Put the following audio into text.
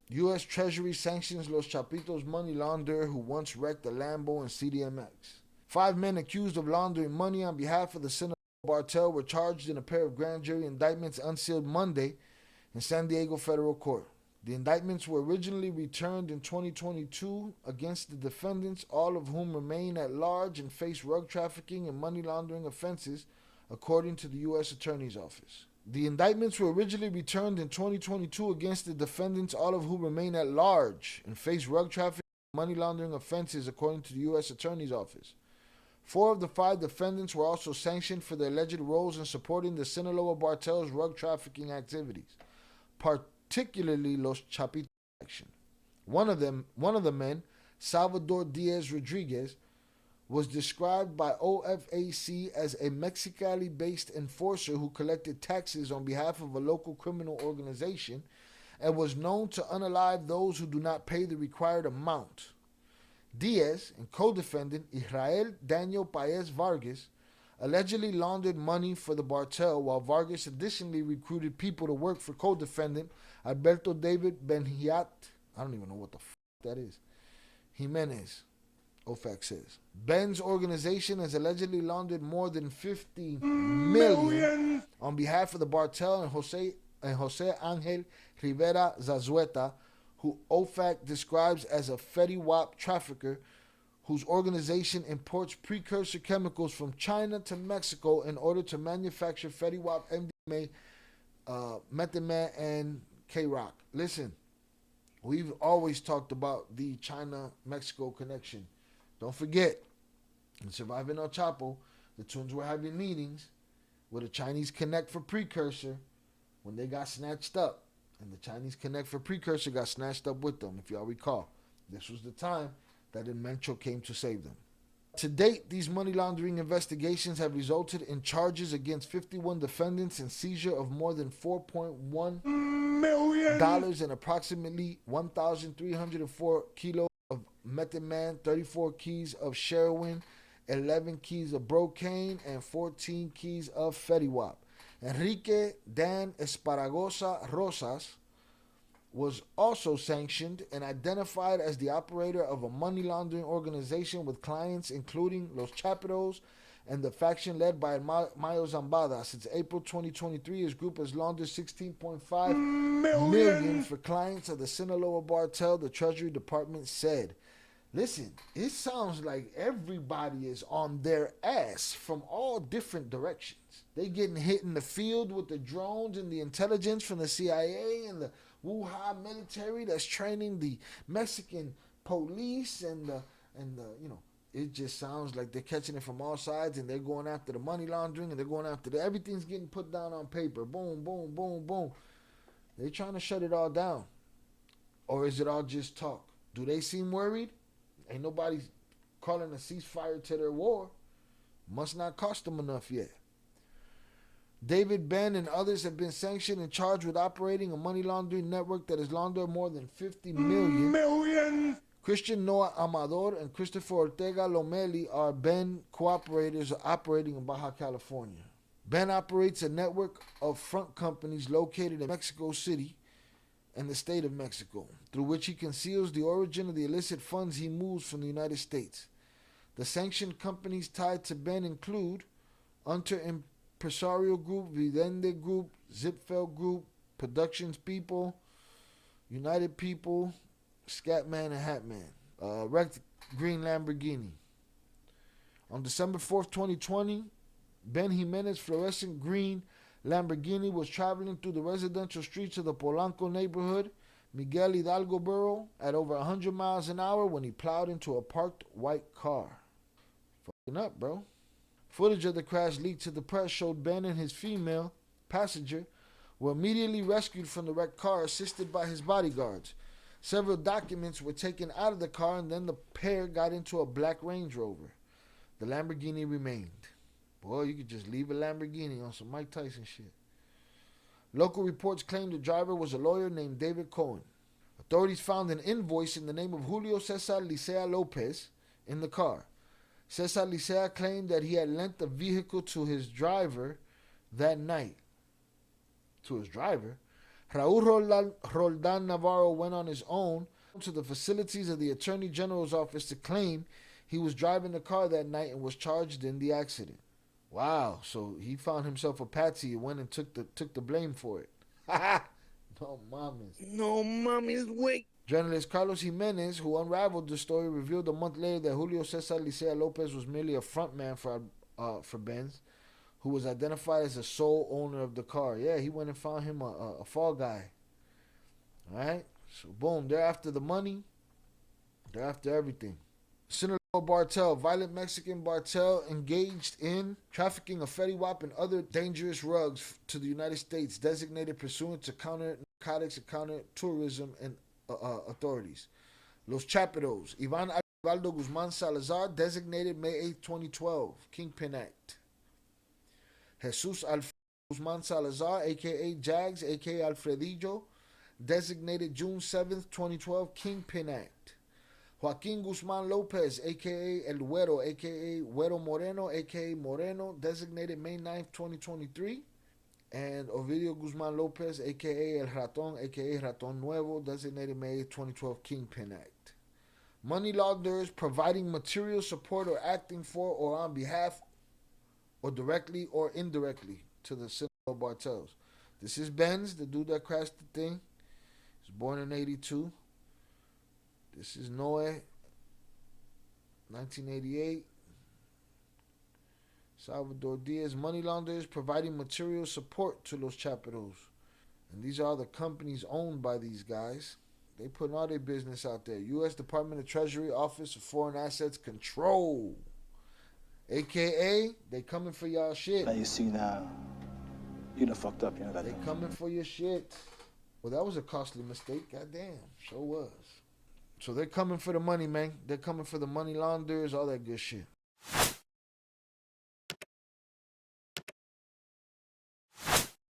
U.S. Treasury sanctions Los Chapitos money launderer who once wrecked a Lambo and CDMX. 5 men accused of laundering money on behalf of the Sinaloa Cartel were charged in a pair of grand jury indictments unsealed Monday in San Diego federal court. The indictments were originally returned in 2022 against the defendants, all of whom remain at large and face drug trafficking and money laundering offenses, according to the U.S. Attorney's Office. The indictments were originally returned in 2022 against the defendants, all of whom remain at large and face drug trafficking and money laundering offenses, according to the U.S. Attorney's Office. 4 of the 5 defendants were also sanctioned for their alleged roles in supporting the Sinaloa Cartel's drug trafficking activities, particularly Los Chapitos action. One of the men, Salvador Diaz Rodriguez, was described by OFAC as a Mexicali-based enforcer who collected taxes on behalf of a local criminal organization and was known to unalive those who do not pay the required amount. Diaz and co-defendant Israel Daniel Paez Vargas allegedly laundered money for the cartel, while Vargas additionally recruited people to work for co-defendant Alberto David Benhiat. I don't even know what the that is. Jimenez, OFAC says. Ben's organization has allegedly laundered more than $50 million on behalf of the cartel and Jose Angel Rivera Zazueta, who OFAC describes as a Fetty Wap trafficker whose organization imports precursor chemicals from China to Mexico in order to manufacture Fetty Wap, MDMA, Methadone, and K-Rock. Listen, we've always talked about the China-Mexico connection. Don't forget, in Surviving El Chapo, the twins were having meetings with a Chinese Connect for precursor when they got snatched up. And the Chinese Connect for precursor got snatched up with them, if y'all recall. This was the time that Mencho came to save them. To date, these money laundering investigations have resulted in charges against 51 defendants and seizure of more than $4.1 million and approximately 1,304 kilos of methadone, 34 keys of heroin, 11 keys of brocaine, and 14 keys of Fetty Wap. Enrique Dan Esparagosa Rosas was also sanctioned and identified as the operator of a money laundering organization with clients including Los Chapitos and the faction led by Mayo Zambada. Since April 2023, his group has laundered $16.5 million for clients of the Sinaloa Cartel, the Treasury Department said. Listen, it sounds like everybody is on their ass from all different directions. They getting hit in the field with the drones and the intelligence from the CIA and the Wuhan military that's training the Mexican police and the it just sounds like they're catching it from all sides and they're going after the money laundering and they're going after everything's getting put down on paper. Boom, boom, boom, boom. They're trying to shut it all down. Or is it all just talk? Do they seem worried? Ain't nobody calling a ceasefire to their war. Must not cost them enough yet. David Ben and others have been sanctioned and charged with operating a money laundering network that has laundered more than $50 million. Christian Noah Amador and Christopher Ortega Lomeli are Ben cooperators operating in Baja California. Ben operates a network of front companies located in Mexico City and the state of Mexico, through which he conceals the origin of the illicit funds he moves from the United States. The sanctioned companies tied to Ben include Hunter Impresario Group, Vidende Group, Zipfel Group, Productions People, United People, Scatman and Hatman, Wrecked Green Lamborghini. On December 4th, 2020, Ben Jimenez Fluorescent Green Lamborghini was traveling through the residential streets of the Polanco neighborhood, Miguel Hidalgo borough, at over 100 miles an hour when he plowed into a parked white car. Fucking up, bro. Footage of the crash leaked to the press showed Ben and his female passenger were immediately rescued from the wrecked car, assisted by his bodyguards. Several documents were taken out of the car, and then the pair got into a black Range Rover. The Lamborghini remained. Boy, you could just leave a Lamborghini on some Mike Tyson shit. Local reports claim the driver was a lawyer named David Cohen. Authorities found an invoice in the name of Julio Cesar Licea Lopez in the car. Cesar Licea claimed that he had lent the vehicle to his driver that night. To his driver? Raul Roldan Navarro went on his own to the facilities of the Attorney General's office to claim he was driving the car that night and was charged in the accident. Wow, so he found himself a patsy and went and took the blame for it. No mames. No mames, wait. Journalist Carlos Jimenez, who unraveled the story, revealed a month later that Julio Cesar Licea Lopez was merely a frontman for Benz, who was identified as the sole owner of the car. Yeah, he went and found him a fall guy. All right, so boom, they're after the money. They're after everything. Sinaloa Cartel, violent Mexican cartel engaged in trafficking of Fetty Wap and other dangerous drugs to the United States, designated pursuant to counter narcotics and counter tourism and authorities. Los Chapitos, Ivan Alvaldo Guzman Salazar, designated May 8, 2012, Kingpin Act. Jesus Alfredo Guzman Salazar, a.k.a. Jags, a.k.a. Alfredillo, designated June 7, 2012, Kingpin Act. Joaquin Guzman Lopez, a.k.a. El Güero, a.k.a. Güero Moreno, a.k.a. Moreno, designated May 9, 2023. And Ovidio Guzman Lopez, a.k.a. El Raton, a.k.a. Raton Nuevo, designated May 8, 2012, Kingpin Act. Money launderers providing material support or acting for or on behalf or directly or indirectly to the Sinaloa cartels. This is Benz, the dude that crashed the thing. He was born in 82. This is Noe, 1988. Salvador Diaz, money launderers providing material support to Los Chapitos. And these are the companies owned by these guys. They put all their business out there. U.S. Department of Treasury, Office of Foreign Assets Control. AKA, they coming for y'all shit. Now you see now, you done fucked up, you know that. They coming for your shit. Well, that was a costly mistake. Goddamn, sure was. So they're coming for the money, man. They're coming for the money launderers, all that good shit.